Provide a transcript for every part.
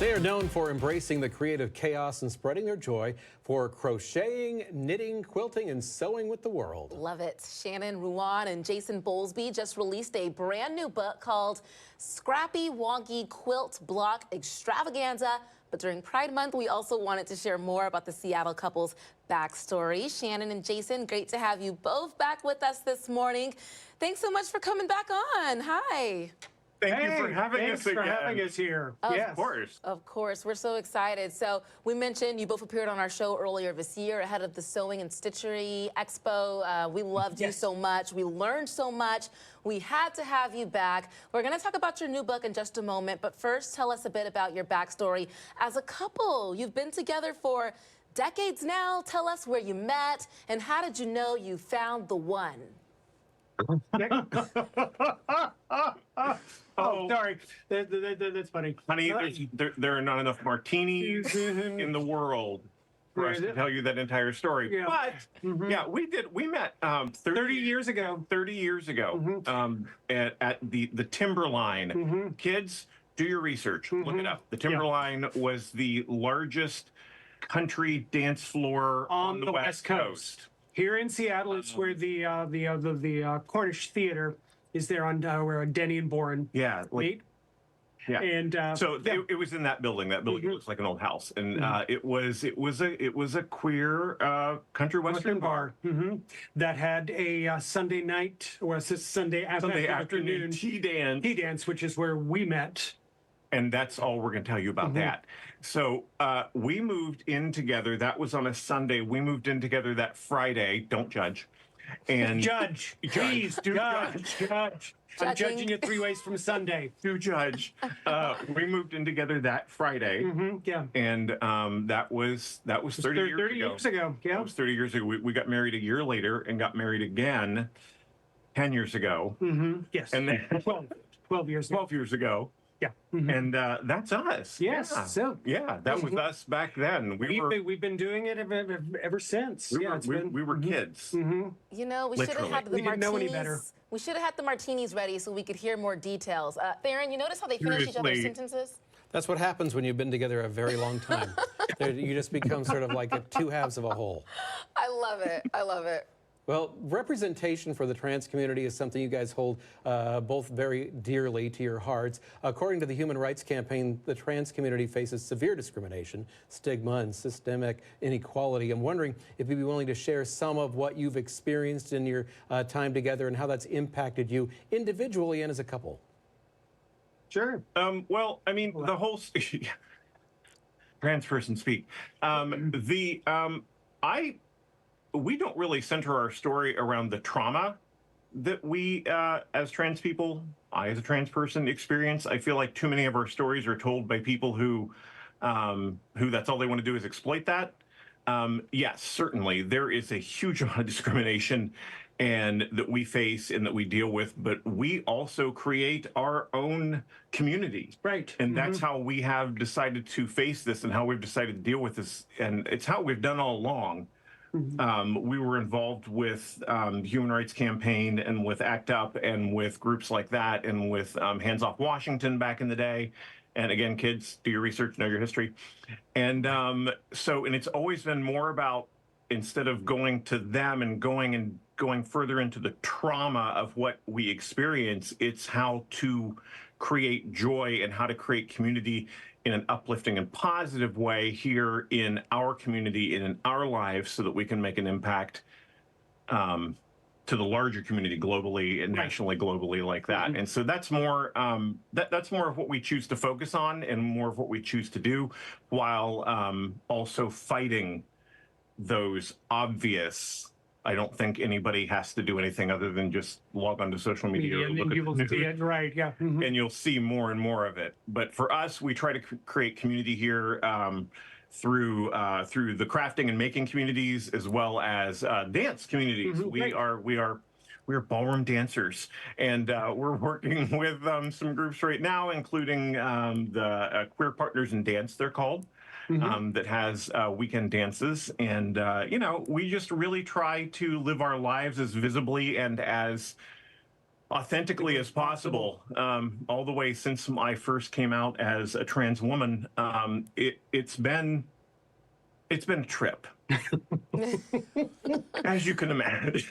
They are known for embracing the creative chaos and spreading their joy for crocheting, knitting, quilting, and sewing with the world. Love it. Shannon, Roudhan, and Jason Bowlsby just released a brand new book called Scrappy, Wonky, Quilt, Block, Extravaganza. But during Pride Month, we also wanted to share more about the Seattle couple's backstory. Shannon and Jason, great to have you both back with us this morning. Thanks so much for coming back on. Hi. Thank you for having us again. Thanks for having us here. Yes. Of course. Of course. We're so excited. So we mentioned you both appeared on our show earlier this year ahead of the Sewing and Stitchery Expo. We loved you so much. We learned so much. We had to have you back. We're going to talk about your new book in just a moment. But first, tell us a bit about your backstory as a couple. You've been together for decades now. Tell us where you met and how did you know you found the one? Oh, sorry. That's funny. Honey, there are not enough martinis in the world for us to tell you that entire story. Yeah. But, yeah, we met 30 years ago. 30 years ago at the Timberline. Kids, do your research. Look it up. The Timberline was the largest country dance floor on the West Coast. Here in Seattle, it's where the Cornish Theater is there on where Denny and Boren meet. Yeah, and so it was in that building. That building looks like an old house, and it was a queer country western bar that had a Sunday night or Sunday afternoon tea dance, which is where we met. And that's all we're going to tell you about that. So we moved in together. That was on a Sunday. We moved in together that Friday. Don't judge. And Please do judge. I'm judging you 3 ways from Sunday. Do judge. We moved in together that Friday. And that was 30 years ago. Yeah. That was 30 years ago. We got married a year later and got married again 10 years ago. Yes. And then 12 years ago. 12 years ago. Yeah. And that's us. Yes. Yeah. So that was us back then. We've been doing it ever since. We were kids. You know, we should have had the we martinis. didn't know any better. We should have had the martinis ready so we could hear more details. Theron, you notice how they finish each other's sentences? That's what happens when you've been together a very long time. You just become sort of like two halves of a whole. I love it. I love it. Well, representation for the trans community is something you guys hold both very dearly to your hearts. According to the Human Rights Campaign, the trans community faces severe discrimination, stigma, and systemic inequality. I'm wondering if you'd be willing to share some of what you've experienced in your time together and how that's impacted you individually and as a couple. Sure. Well, I mean, the whole trans person speak. We don't really center our story around the trauma that we, as trans people, I as a trans person, experience. I feel like too many of our stories are told by people who that's all they want to do is exploit that. Yes, certainly there is a huge amount of discrimination and that we face and that we deal with, but we also create our own community. Right. And that's how we have decided to face this and how we've decided to deal with this. And it's how we've done all along. We were involved with the Human Rights Campaign and with ACT UP and with groups like that and with Hands Off Washington back in the day. And again, kids, do your research, know your history. And and it's always been more about, instead of going to them and going further into the trauma of what we experience, it's how to create joy and how to create community in an uplifting and positive way here in our community and in our lives so that we can make an impact to the larger community globally and nationally, globally like that. And so that's more that's more of what we choose to focus on and more of what we choose to do, while also fighting those obvious. I don't think anybody has to do anything other than just log onto social media. And you will see it, right? Yeah. And you'll see more and more of it. But for us, we try to create community here through the crafting and making communities, as well as dance communities. We are ballroom dancers, and we're working with some groups right now, including the Queer Partners in Dance, they're called. That has weekend dances. And, we just really try to live our lives as visibly and as authentically as possible. All the way since I first came out as a trans woman, it's been a trip. As you can imagine,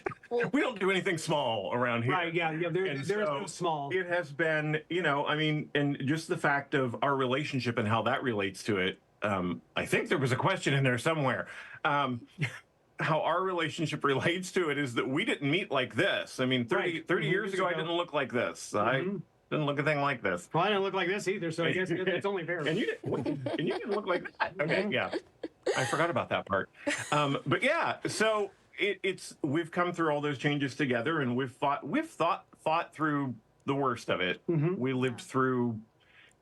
we don't do anything small around here. Right, yeah, there is no small. It has been, I mean, and just the fact of our relationship and how that relates to it. I think there was a question in there somewhere. How our relationship relates to it is that we didn't meet like this. I mean, 30 years ago, I didn't look like this. I didn't look a thing like this. Well, I didn't look like this either, so I guess it's only fair. And you didn't look like that. Okay, yeah. I forgot about that part. But yeah, so we've come through all those changes together, and we've fought through the worst of it. We lived through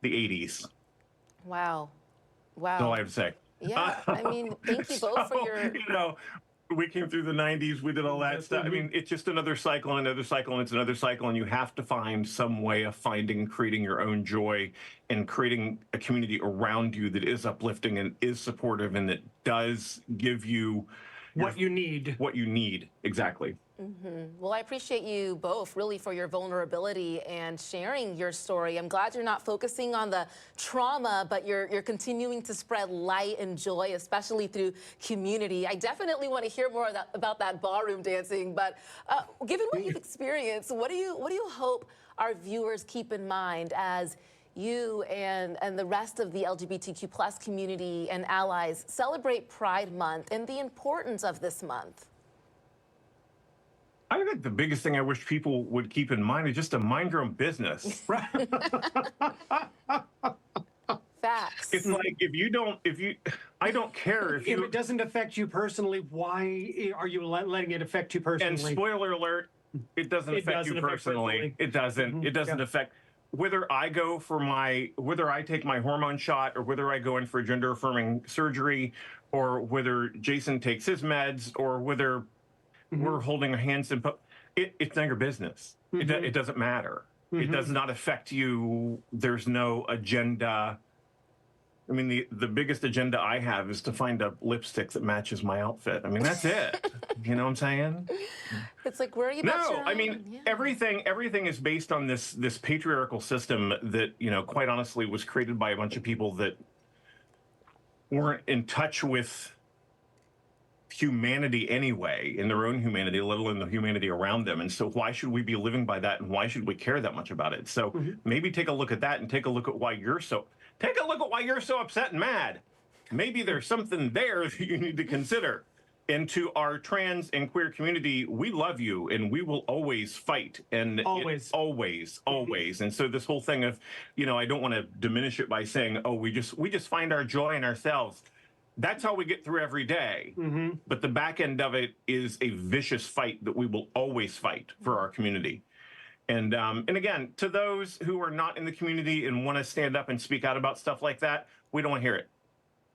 the 80s. Wow. That's all I have to say. Yeah, I mean, thank you both for your... We came through the 90s, we did all that stuff. I mean, it's just another cycle, and another cycle, and it's another cycle, and you have to find some way of creating your own joy and creating a community around you that is uplifting and is supportive and that does give you what you need. What you need, exactly. Well, I appreciate you both really for your vulnerability and sharing your story. I'm glad you're not focusing on the trauma, but you're continuing to spread light and joy, especially through community. I definitely want to hear more about that ballroom dancing, but given what you've experienced, what do you hope our viewers keep in mind as you and the rest of the LGBTQ plus community and allies celebrate Pride Month and the importance of this month? I think the biggest thing I wish people would keep in mind is just to mind your own business. Facts. It's like I don't care if it doesn't affect you personally, why are you letting it affect you personally? And spoiler alert, it doesn't affect you personally. It doesn't. It doesn't affect whether I take my hormone shot or whether I go in for gender affirming surgery or whether Jason takes his meds or whether we're holding our hands in it's none of your business. It doesn't matter. It does not affect you. There's no agenda. I mean, the biggest agenda I have is to find a lipstick that matches my outfit. I mean, that's it. You know what I'm saying? It's like, where are you? No, I mean, everything is based on this patriarchal system that, quite honestly was created by a bunch of people that weren't in touch with humanity anyway, in their own humanity, let alone the humanity around them. And so why should we be living by that, and why should we care that much about it? So maybe take a look at that and take a look at why you're so upset and mad. Maybe there's something there that you need to consider. And to our trans and queer community, we love you and we will always fight. And always. And so this whole thing of, I don't want to diminish it by saying, oh, we just find our joy in ourselves. That's how we get through every day. But the back end of it is a vicious fight that we will always fight for our community. And again, to those who are not in the community and want to stand up and speak out about stuff like that, we don't want to hear it.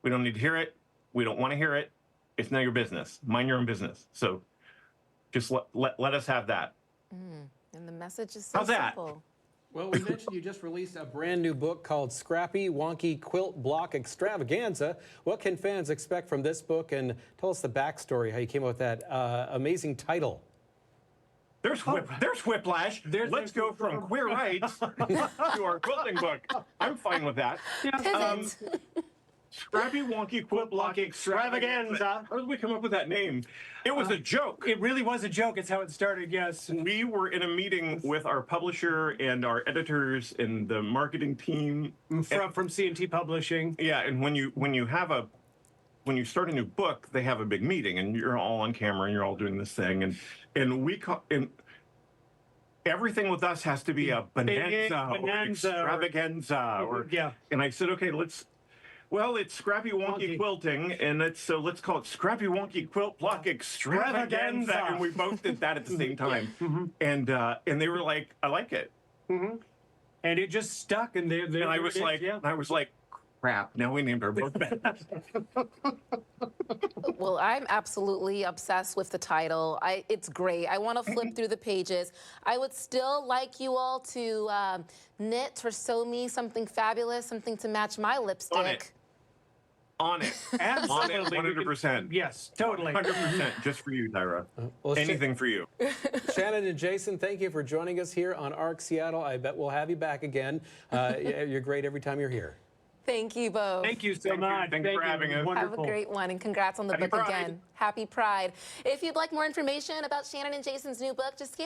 We don't need to hear it. We don't want to hear it. It's none of your business. Mind your own business. So just let us have that. And the message is so How's that? simple. Well, we mentioned you just released a brand new book called Scrappy, Wonky, Quilt, Block, Extravaganza. What can fans expect from this book? And tell us the backstory, how you came up with that amazing title. There's whiplash. Let's go from queer rights to our quilting book. I'm fine with that. Scrappy, Wonky, Quilt, Block, Extravaganza. How did we come up with that name? It was a joke. It really was a joke. It's how it started, yes. We were in a meeting with our publisher and our editors and the marketing team. From C&T Publishing. Yeah, and when you start a new book, they have a big meeting and you're all on camera and you're all doing this thing. And everything with us has to be a bonanza or extravaganza. And I said, okay, it's Scrappy Wonky Quilting, and let's call it Scrappy Wonky Quilt Block Extravaganza. And we both did that at the same time. And they were like, I like it. And it just stuck. And I was like, crap, now we named our book that. Well, I'm absolutely obsessed with the title. It's great. I want to flip through the pages. I would still like you all to knit or sew me something fabulous, something to match my lipstick. On it. On it, Absolutely. 100%. Yes, totally. 100%, just for you, Tyra. Well, Anything for you. Shannon and Jason, thank you for joining us here on ARC Seattle. I bet we'll have you back again. You're great every time you're here. Thank you both. Thank you so Thank you. much. Thanks for having us. Have a Wonderful. great one, and congrats on the Happy book Pride. again. Happy Pride. If you'd like more information about Shannon and Jason's new book, just scan